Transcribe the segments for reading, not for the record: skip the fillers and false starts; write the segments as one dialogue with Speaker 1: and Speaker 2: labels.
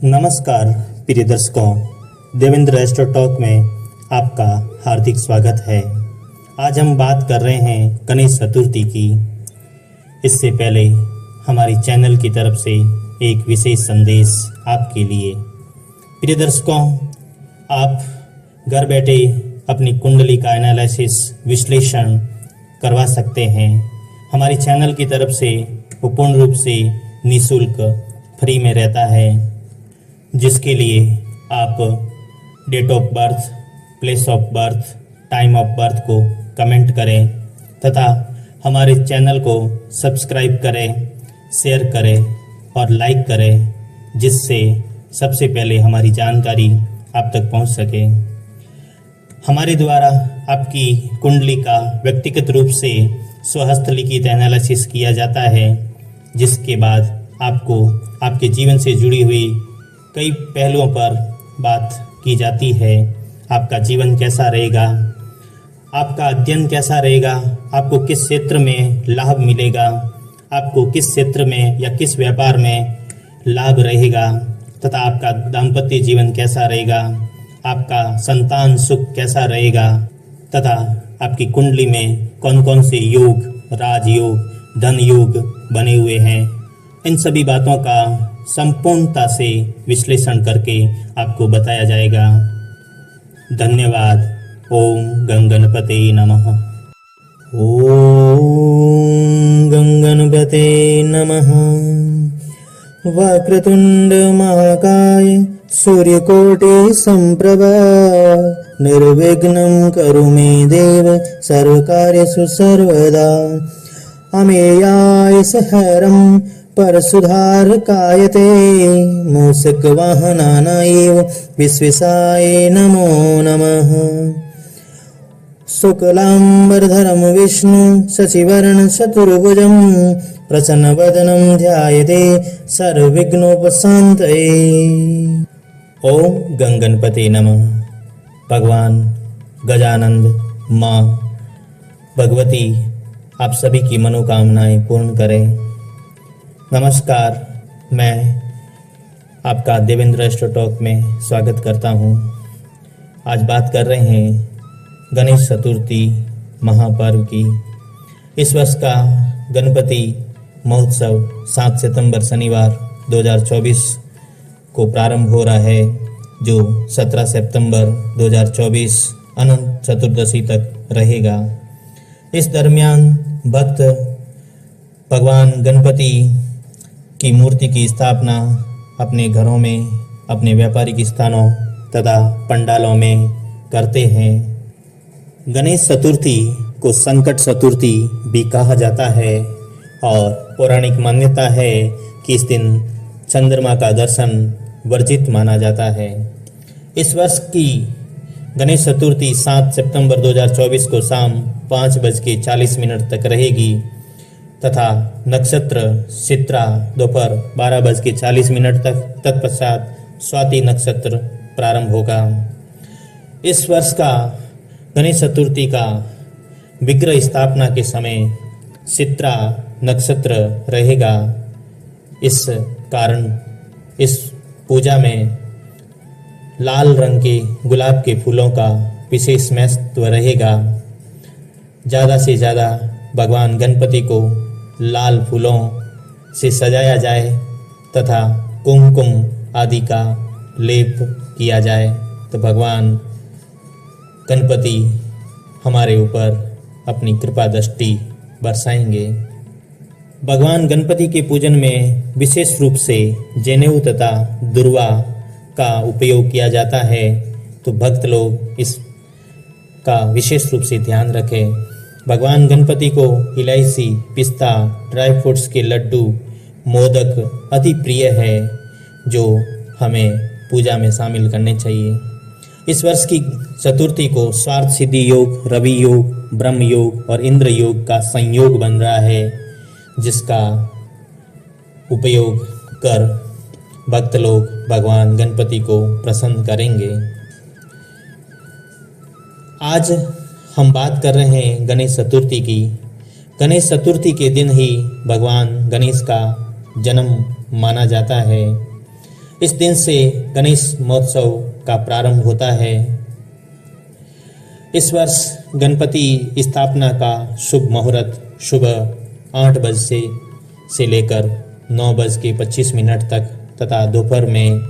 Speaker 1: नमस्कार प्रिय दर्शकों, देवेंद्र एस्ट्रो टॉक में आपका हार्दिक स्वागत है। आज हम बात कर रहे हैं गणेश चतुर्थी की। इससे पहले हमारी चैनल की तरफ से एक विशेष संदेश आपके लिए। प्रिय दर्शकों, आप घर बैठे अपनी कुंडली का एनालिसिस विश्लेषण करवा सकते हैं। हमारी चैनल की तरफ से वो पूर्ण रूप से निःशुल्क फ्री में रहता है, जिसके लिए आप date of birth, place of birth, time of birth को कमेंट करें तथा हमारे चैनल को सब्सक्राइब करें, शेयर करें और लाइक करें, जिससे सबसे पहले हमारी जानकारी आप तक पहुंच सके। हमारे द्वारा आपकी कुंडली का व्यक्तिगत रूप से स्वहस्त लिखित एनालिसिस किया जाता है, जिसके बाद आपको आपके जीवन से जुड़ी हुई कई पहलुओं पर बात की जाती है। आपका जीवन कैसा रहेगा, आपका अध्ययन कैसा रहेगा, आपको किस क्षेत्र में लाभ मिलेगा, आपको किस क्षेत्र में या किस व्यापार में लाभ रहेगा तथा आपका दाम्पत्य जीवन कैसा रहेगा, आपका संतान सुख कैसा रहेगा तथा आपकी कुंडली में कौन कौन से योग, राजयोग, धन योग बने हुए हैं। इन सभी बातों का संपूर्णता से विश्लेषण करके आपको बताया जाएगा। धन्यवाद। ओम गंगणपते नमः। ओम गंगणपते नमः। वक्रतुंड महाकाय सूर्यकोटि संप्रभा निर्विघ्नं कुरु मे देव सर्वकार्येषु सर्वदा। अमेयाय सहरं परशुधारकायते मूषकवाहनानायैव विश्वेशाय नमो नमः। शुक्लाम्बरधरं विष्णु शशिवर्णं चतुर्भुजं प्रसन्नवदनं ध्यायते सर्वविघ्नोपशान्तये। ओम गंगणपते नमः। भगवान गजानंद माँ भगवती आप सभी की मनोकामनाएं पूर्ण करें। नमस्कार, मैं आपका देवेंद्र एस्ट्रो टॉक में स्वागत करता हूं। आज बात कर रहे हैं गणेश चतुर्थी महापर्व की। इस वर्ष का गणपति महोत्सव 7 सितंबर शनिवार 2024 को प्रारंभ हो रहा है, जो 17 सितंबर 2024 अनंत चतुर्दशी तक रहेगा। इस दरमियान भक्त भगवान गणपति की मूर्ति की स्थापना अपने घरों में, अपने व्यापारिक स्थानों तथा पंडालों में करते हैं। गणेश चतुर्थी को संकट चतुर्थी भी कहा जाता है और पौराणिक मान्यता है कि इस दिन चंद्रमा का दर्शन वर्जित माना जाता है। इस वर्ष की गणेश चतुर्थी 7 सितंबर 2024 को शाम 5:40 तक रहेगी तथा नक्षत्र चित्रा दोपहर 12:40 तक, तत्पश्चात स्वाति नक्षत्र प्रारंभ होगा। इस वर्ष का गणेश चतुर्थी का विग्रह स्थापना के समय चित्रा नक्षत्र रहेगा। इस कारण इस पूजा में लाल रंग के गुलाब के फूलों का विशेष महत्व रहेगा। ज़्यादा से ज़्यादा भगवान गणपति को लाल फूलों से सजाया जाए तथा कुमकुम आदि का लेप किया जाए तो भगवान गणपति हमारे ऊपर अपनी कृपा दृष्टि बरसाएंगे। भगवान गणपति के पूजन में विशेष रूप से जनेऊ तथा दुर्वा का उपयोग किया जाता है, तो भक्त लोग इसका विशेष रूप से ध्यान रखें। भगवान गणपति को इलायची, पिस्ता, ड्राई फ्रूट्स के लड्डू, मोदक अति प्रिय है, जो हमें पूजा में शामिल करने चाहिए। इस वर्ष की चतुर्थी को स्वार्थ सिद्धि योग, रवि योग, ब्रह्म योग और इंद्र योग का संयोग बन रहा है, जिसका उपयोग कर भक्त लोग भगवान गणपति को प्रसन्न करेंगे। आज हम बात कर रहे हैं गणेश चतुर्थी की। गणेश चतुर्थी के दिन ही भगवान गणेश का जन्म माना जाता है। इस दिन से गणेश महोत्सव का प्रारंभ होता है। इस वर्ष गणपति स्थापना का शुभ मुहूर्त सुबह 8 बजे से लेकर 9:25 तक तथा दोपहर में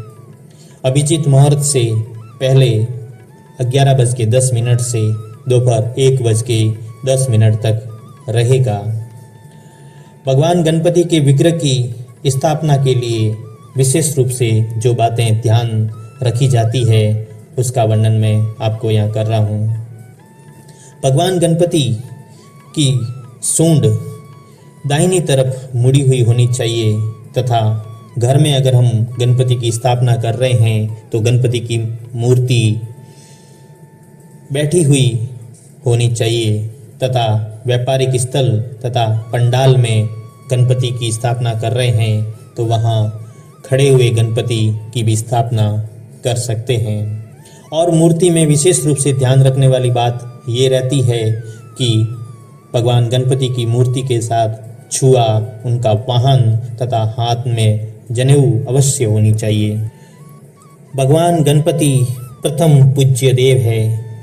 Speaker 1: अभिजीत मुहूर्त से पहले 11:10 से दोपहर 1:10 तक रहेगा। भगवान गणपति के विग्रह की स्थापना के लिए विशेष रूप से जो बातें ध्यान रखी जाती है उसका वर्णन मैं आपको यहाँ कर रहा हूँ। भगवान गणपति की सूंड दाहिनी तरफ मुड़ी हुई होनी चाहिए तथा घर में अगर हम गणपति की स्थापना कर रहे हैं तो गणपति की मूर्ति बैठी हुई होनी चाहिए तथा व्यापारिक स्थल तथा पंडाल में गणपति की स्थापना कर रहे हैं तो वहाँ खड़े हुए गणपति की भी स्थापना कर सकते हैं। और मूर्ति में विशेष रूप से ध्यान रखने वाली बात ये रहती है कि भगवान गणपति की मूर्ति के साथ छुआ, उनका वाहन तथा हाथ में जनेऊ अवश्य होनी चाहिए। भगवान गणपति प्रथम पूज्य देव है,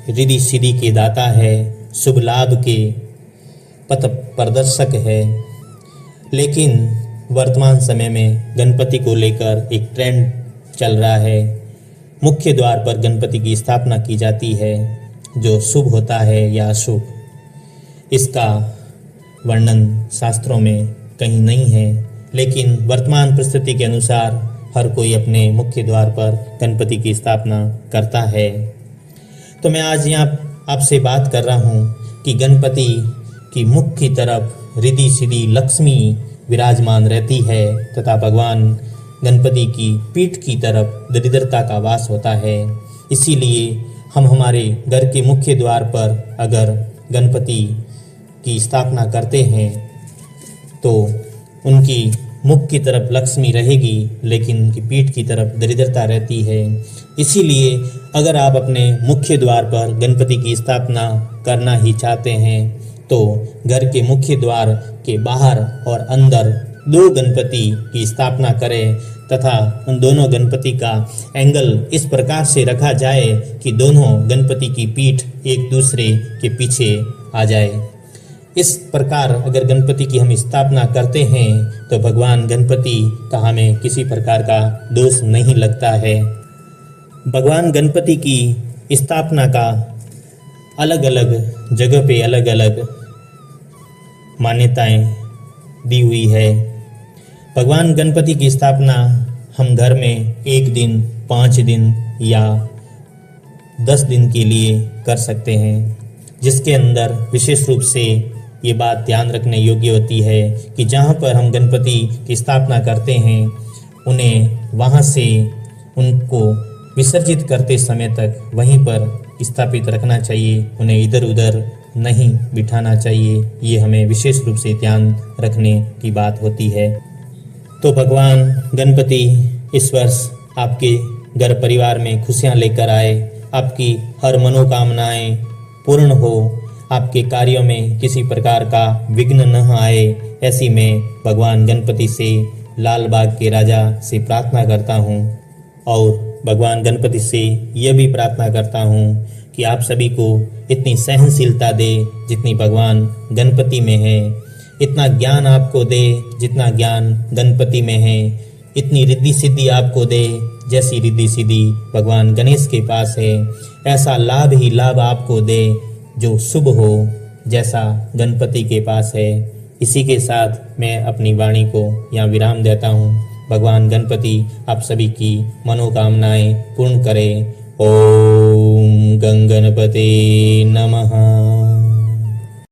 Speaker 1: रिद्धि सिद्धि के दाता है, शुभ लाभ के पथ प्रदर्शक है। लेकिन वर्तमान समय में गणपति को लेकर एक ट्रेंड चल रहा है। मुख्य द्वार पर गणपति की स्थापना की जाती है जो शुभ होता है या अशुभ, इसका वर्णन शास्त्रों में कहीं नहीं है। लेकिन वर्तमान परिस्थिति के अनुसार हर कोई अपने मुख्य द्वार पर गणपति की स्थापना करता है। तो मैं आज यहाँ आपसे बात कर रहा हूँ कि गणपति की मुख की तरफ रिद्धि सिद्धि लक्ष्मी विराजमान रहती है तथा भगवान गणपति की पीठ की तरफ दरिद्रता का वास होता है। इसीलिए हम हमारे घर के मुख्य द्वार पर अगर गणपति की स्थापना करते हैं तो उनकी मुख की तरफ लक्ष्मी रहेगी लेकिन उनकी पीठ की तरफ दरिद्रता रहती है। इसीलिए अगर आप अपने मुख्य द्वार पर गणपति की स्थापना करना ही चाहते हैं तो घर के मुख्य द्वार के बाहर और अंदर 2 गणपति की स्थापना करें तथा उन दोनों गणपति का एंगल इस प्रकार से रखा जाए कि दोनों गणपति की पीठ एक दूसरे के पीछे आ जाए। इस प्रकार अगर गणपति की हम स्थापना करते हैं तो भगवान गणपति का हमें किसी प्रकार का दोष नहीं लगता है। भगवान गणपति की स्थापना का अलग अलग जगह पे अलग अलग मान्यताएं दी हुई है। भगवान गणपति की स्थापना हम घर में 1 दिन, 5 दिन या 10 दिन के लिए कर सकते हैं, जिसके अंदर विशेष रूप से ये बात ध्यान रखने योग्य होती है कि जहाँ पर हम गणपति की स्थापना करते हैं उन्हें वहाँ से उनको विसर्जित करते समय तक वहीं पर स्थापित रखना चाहिए, उन्हें इधर उधर नहीं बिठाना चाहिए। ये हमें विशेष रूप से ध्यान रखने की बात होती है। तो भगवान गणपति इस वर्ष आपके घर परिवार में खुशियाँ लेकर आए, आपकी हर मनोकामनाएं पूर्ण हो, आपके कार्यों में किसी प्रकार का विघ्न न आए, ऐसी मैं भगवान गणपति से, लाल बाग के राजा से प्रार्थना करता हूँ। और भगवान गणपति से यह भी प्रार्थना करता हूँ कि आप सभी को इतनी सहनशीलता दे जितनी भगवान गणपति में है, इतना ज्ञान आपको दे जितना ज्ञान गणपति में है, इतनी रिद्धि सिद्धि आपको दे जैसी रिद्धि सिद्धि भगवान गणेश के पास है, ऐसा लाभ ही लाभ आपको दे जो शुभ हो जैसा गणपति के पास है। इसी के साथ मैं अपनी वाणी को यहाँ विराम देता हूँ। भगवान गणपति आप सभी की मनोकामनाएं पूर्ण करे। ओम गंगणपते नमः।